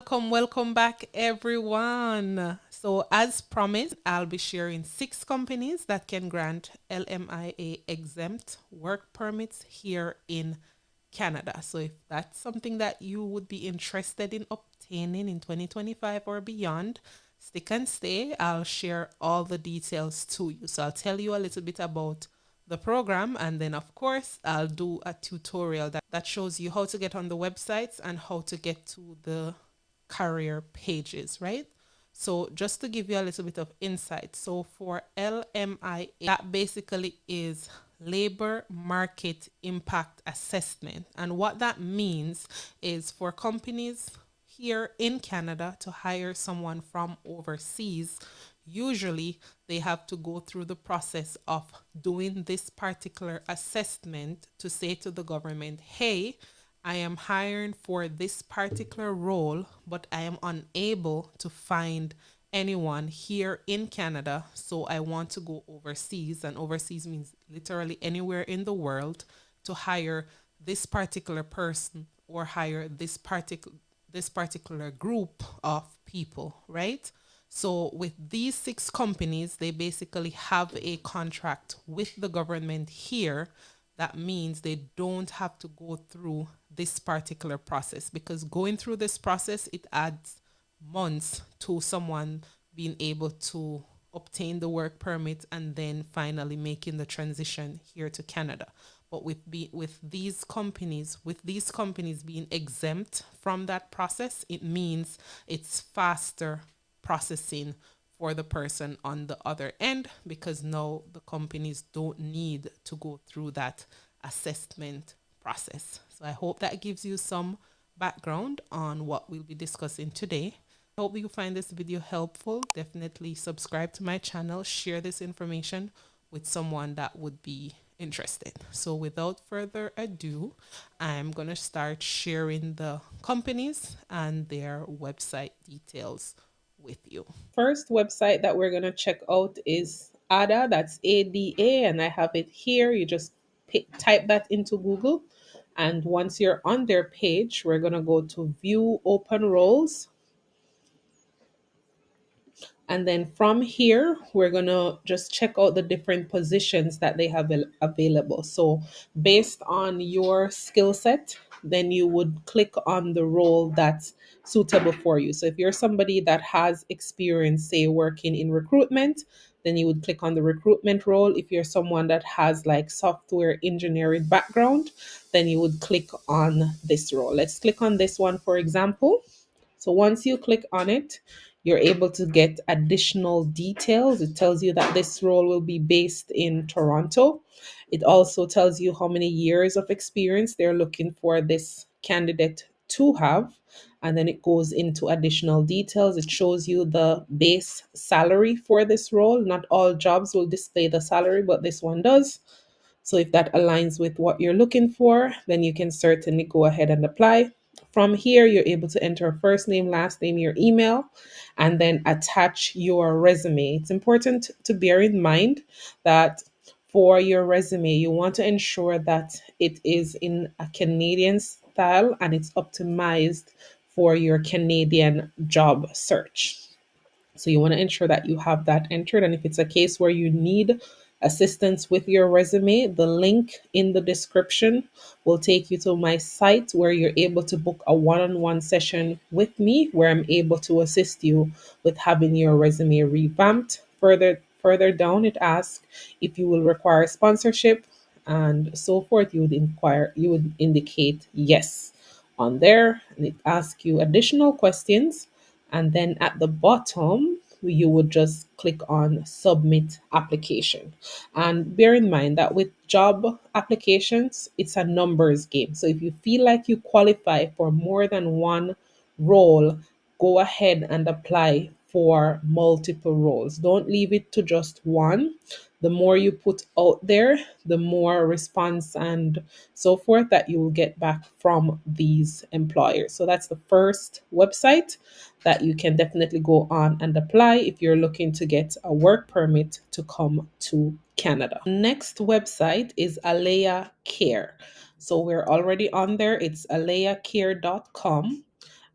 Welcome back, everyone. So, as promised, I'll be sharing 6 companies that can grant LMIA exempt work permits here in Canada. So, if that's something that you would be interested in obtaining in 2025 or beyond, stick and stay. I'll share all the details to you. So, I'll tell you a little bit about the program, and then of course I'll do a tutorial that shows you how to get on the websites and how to get to the career pages, right? So just to give you a little bit of insight, so for LMIA, that basically is labor market impact assessment, and what that means is for companies here in Canada to hire someone from overseas, usually they have to go through the process of doing this particular assessment to say to the government, hey, I am hiring for this particular role, but I am unable to find anyone here in Canada, so I want to go overseas, and overseas means literally anywhere in the world, to hire this particular person or hire this particular group of people, right? So with these 6 companies, they basically have a contract with the government here. That means they don't have to go through this particular process, because going through this process, it adds months to someone being able to obtain the work permit and then finally making the transition here to Canada. But with these companies being exempt from that process, it means it's faster processing for the person on the other end, because now the companies don't need to go through that assessment process. So I hope that gives you some background on what we'll be discussing today. I hope you find this video helpful. Definitely subscribe to my channel, share this information with someone that would be interested. So without further ado, I'm going to start sharing the companies and their website details with you. First website that we're going to check out is ADA, that's ADA, and I have it here. You just type that into Google, and once you're on their page, we're going to go to view open roles. And then from here, we're going to just check out the different positions that they have available. So based on your skill set, then you would click on the role that's suitable for you. So if you're somebody that has experience, say, working in recruitment, then you would click on the recruitment role. If you're someone that has like software engineering background, then you would click on this role. Let's click on this one, for example. So once you click on it, you're able to get additional details. It tells you that this role will be based in Toronto. It also tells you how many years of experience they're looking for this candidate to have. And then it goes into additional details. It shows you the base salary for this role. Not all jobs will display the salary, but this one does. So if that aligns with what you're looking for, then you can certainly go ahead and apply. From here, you're able to enter first name, last name, your email, and then attach your resume. It's important to bear in mind that for your resume, you want to ensure that it is in a Canadian style and it's optimized for your Canadian job search. So you want to ensure that you have that entered. And if it's a case where you need assistance with your resume, the link in the description will take you to my site where you're able to book a one-on-one session with me, where I'm able to assist you with having your resume revamped. Further down, it asks if you will require sponsorship and so forth. You would indicate yes on there, and it asks you additional questions. And then at the bottom, you would just click on submit application. And bear in mind that with job applications, it's a numbers game. So if you feel like you qualify for more than one role, go ahead and apply for multiple roles. Don't leave it to just one. The more you put out there, the more response and so forth that you will get back from these employers. So that's the first website that you can definitely go on and apply if you're looking to get a work permit to come to Canada. Next website is AlayaCare. So we're already on there. It's AlayaCare.com.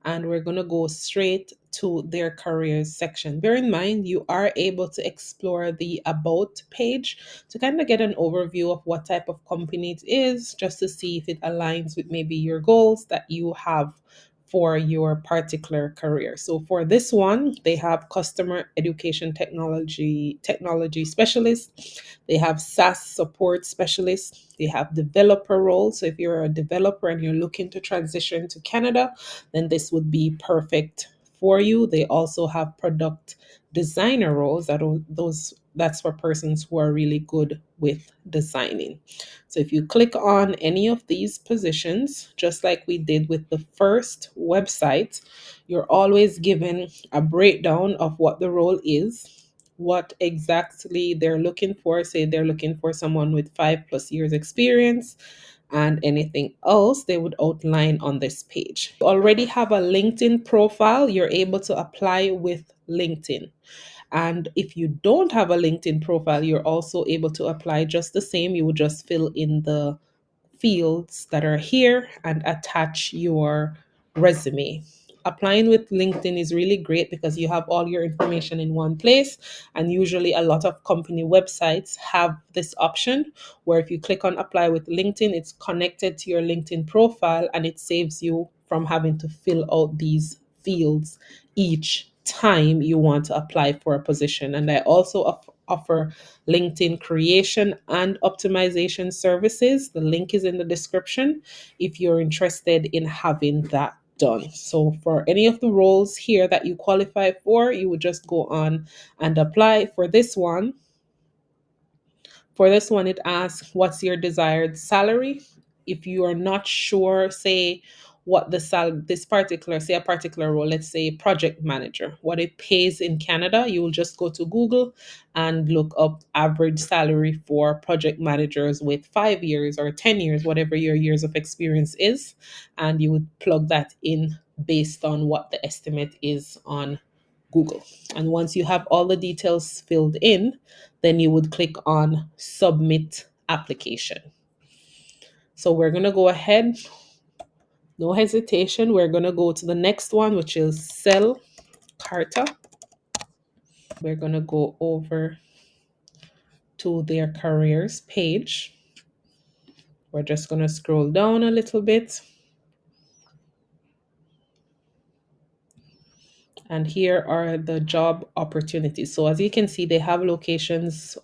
and we're going to go straight to their careers section. Bear in mind, you are able to explore the About page to kind of get an overview of what type of company it is, just to see if it aligns with maybe your goals that you have for your particular career. So for this one, they have customer education technology specialist, they have SaaS support specialist, they have developer roles. So if you're a developer and you're looking to transition to Canada, then this would be perfect for you. They also have product designer roles, that's for persons who are really good with designing. So if you click on any of these positions, just like we did with the first website, you're always given a breakdown of what the role is, what exactly they're looking for. Say they're looking for someone with 5+ years experience, and anything else they would outline on this page. You already have a LinkedIn profile, you're able to apply with LinkedIn. And if you don't have a LinkedIn profile, you're also able to apply just the same. You would just fill in the fields that are here and attach your resume. Applying with LinkedIn is really great because you have all your information in one place. And usually, a lot of company websites have this option where if you click on apply with LinkedIn, it's connected to your LinkedIn profile and it saves you from having to fill out these fields each time you want to apply for a position. And I also offer LinkedIn creation and optimization services. The link is in the description if you're interested in having that done. So for any of the roles here that you qualify for, you would just go on and apply. For this one, it asks, what's your desired salary? If you are not sure, say, what this particular, say a particular role, let's say project manager, what it pays in Canada, you will just go to Google and look up average salary for project managers with 5 years or 10 years, whatever your years of experience is, and you would plug that in based on what the estimate is on Google. And once you have all the details filled in, then you would click on submit application. So we're going to go ahead, no hesitation. We're going to go to the next one, which is CellCarta. We're going to go over to their careers page. We're just going to scroll down a little bit. And here are the job opportunities. So as you can see, they have locations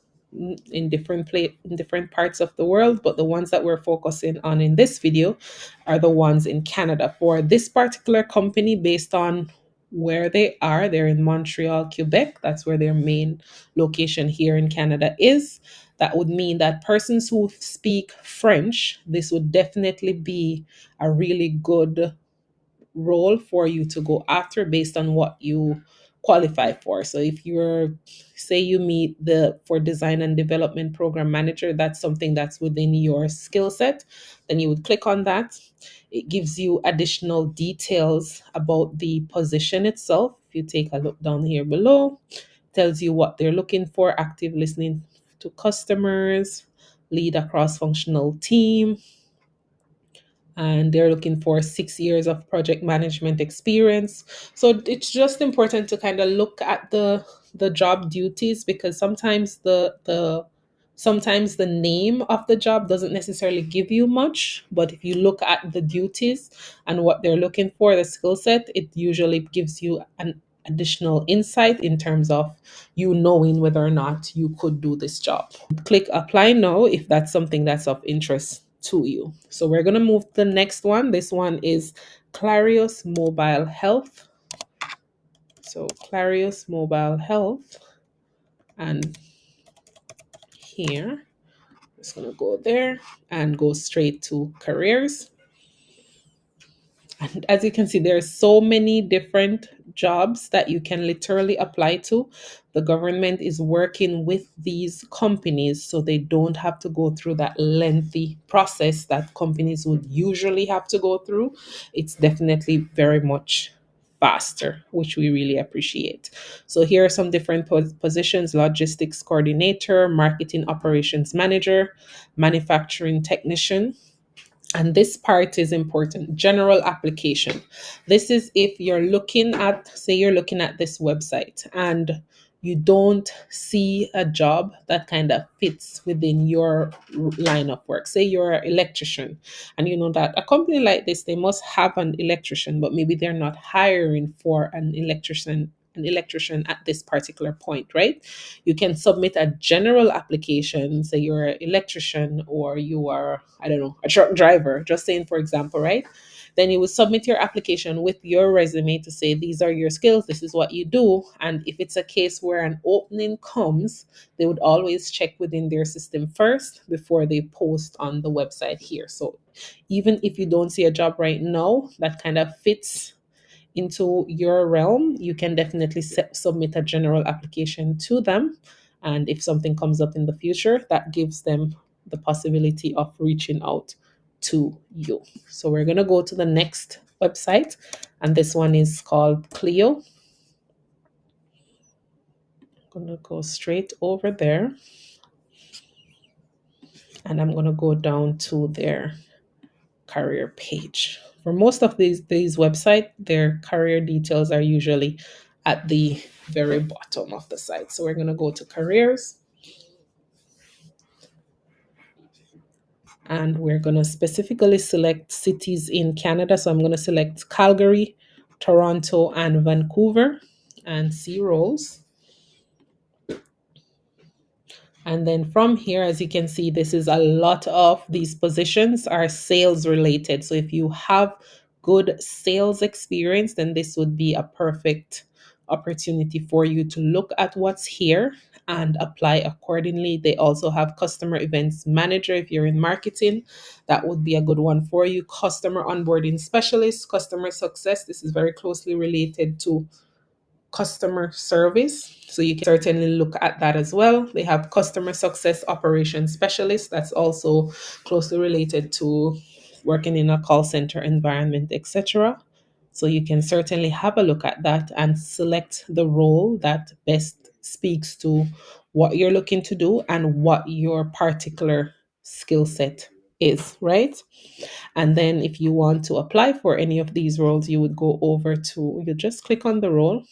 in different parts of the world, but the ones that we're focusing on in this video are the ones in Canada. For this particular company, based on where they are, they're in Montreal, Quebec. That's where their main location here in Canada is. That would mean that persons who speak French, this would definitely be a really good role for you to go after based on what you qualify for. So if you're, say you meet the for design and development program manager, that's something that's within your skill set, then you would click on that. It gives you additional details about the position itself. If you take a look down here below, tells you what they're looking for: active listening to customers, lead a cross-functional team, and they're looking for 6 years of project management experience. So it's just important to kind of look at the job duties, because sometimes the name of the job doesn't necessarily give you much, but if you look at the duties and what they're looking for, the skill set, it usually gives you an additional insight in terms of you knowing whether or not you could do this job. Click apply now if that's something that's of interest to you. So we're going to move to the next one. This one is Calius Mobile Health. So Calius Mobile Health, and here, just going to go there and go straight to careers. And as you can see, there's so many different jobs that you can literally apply to. The government is working with these companies so they don't have to go through that lengthy process that companies would usually have to go through. It's definitely very much faster, which we really appreciate. So here are some different positions: logistics coordinator, marketing operations manager, manufacturing technician, And this part is important. General application. This is if you're looking at, say you're looking at this website and you don't see a job that kind of fits within your line of work. Say you're an electrician and you know that a company like this, they must have an electrician, but maybe they're not hiring for an electrician at this particular point, right? You can submit a general application, say you're an electrician or you are, I don't know, a truck driver, just saying, for example, right? Then you would submit your application with your resume to say, these are your skills, this is what you do. And if it's a case where an opening comes, they would always check within their system first before they post on the website here. So even if you don't see a job right now that kind of fits into your realm, you can definitely submit a general application to them. And if something comes up in the future, that gives them the possibility of reaching out to you. So we're going to go to the next website, and this one is called Cleo. I'm going to go straight over there, and I'm going to go down to their career page. For most of these websites, their career details are usually at the very bottom of the site. So we're going to go to careers, and we're going to specifically select cities in Canada. So I'm going to select Calgary, Toronto, and Vancouver and see roles. And then from here, as you can see, this is a lot of these positions are sales related. So if you have good sales experience, then this would be a perfect opportunity for you to look at what's here and apply accordingly. They also have customer events manager. If you're in marketing, that would be a good one for you. Customer onboarding specialist, customer success. This is very closely related to customer service. So you can certainly look at that as well. They have customer success operations specialist. That's also closely related to working in a call center environment, etc. So you can certainly have a look at that and select the role that best speaks to what you're looking to do and what your particular skill set is, right? And then if you want to apply for any of these roles, you would go over to, you just click on the role.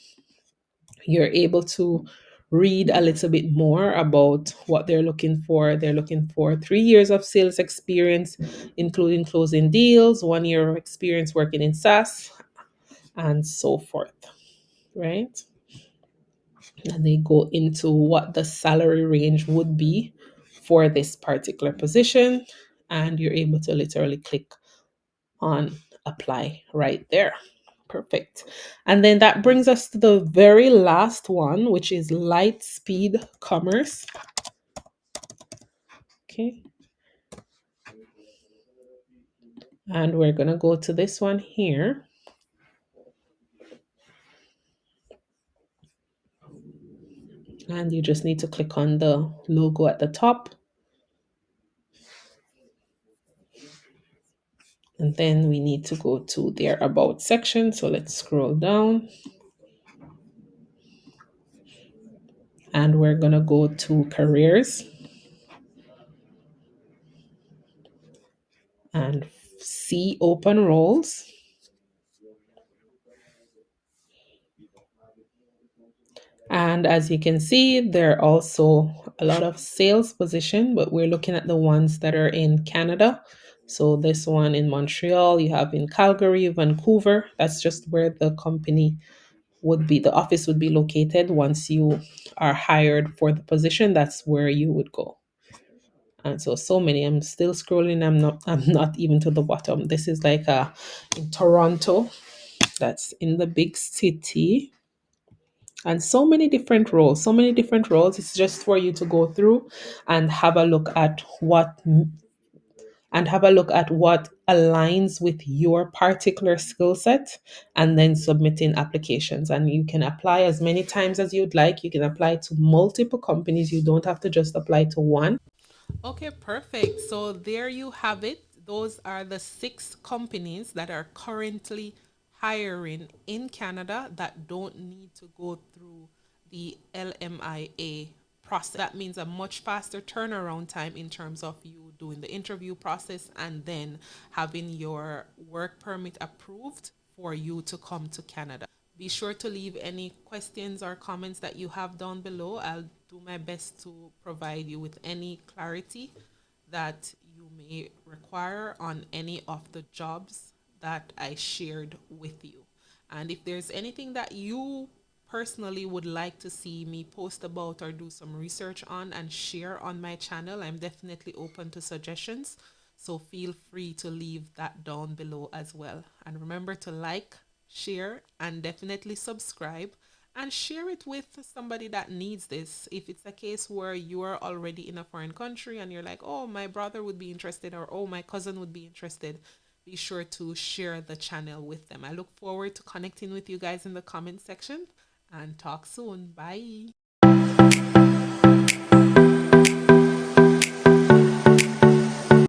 You're able to read a little bit more about what they're looking for. They're looking for 3 years of sales experience, including closing deals, 1 year of experience working in SaaS, and so forth, right? And they go into what the salary range would be for this particular position. And you're able to literally click on apply right there. Perfect. And then that brings us to the very last one, which is Lightspeed Commerce. Okay. And we're going to go to this one here. And you just need to click on the logo at the top. And then we need to go to their About section. So let's scroll down. And we're going to go to Careers and see Open Roles. And as you can see, there are also a lot of sales position, but we're looking at the ones that are in Canada. So this one in Montreal, you have in Calgary, Vancouver. That's just where the company would be, the office would be located. Once you are hired for the position, that's where you would go. And so many. I'm still scrolling. I'm not even to the bottom. This is like in Toronto. That's in the big city. And so many different roles. It's just for you to go through and have a look at what aligns with your particular skill set, and then submitting applications. And you can apply as many times as you'd like. You can apply to multiple companies. You don't have to just apply to one. Okay, perfect. So there you have it. Those are the 6 companies that are currently hiring in Canada that don't need to go through the LMIA process. That means a much faster turnaround time in terms of you doing the interview process and then having your work permit approved for you to come to Canada. Be sure to leave any questions or comments that you have down below. I'll do my best to provide you with any clarity that you may require on any of the jobs that I shared with you. And if there's anything that you personally would like to see me post about or do some research on and share on my channel, I'm definitely open to suggestions. So feel free to leave that down below as well. And remember to like, share, and definitely subscribe and share it with somebody that needs this. If it's a case where you are already in a foreign country and you're like, oh, my brother would be interested, or oh, my cousin would be interested, be sure to share the channel with them. I look forward to connecting with you guys in the comment section and talk soon. Bye.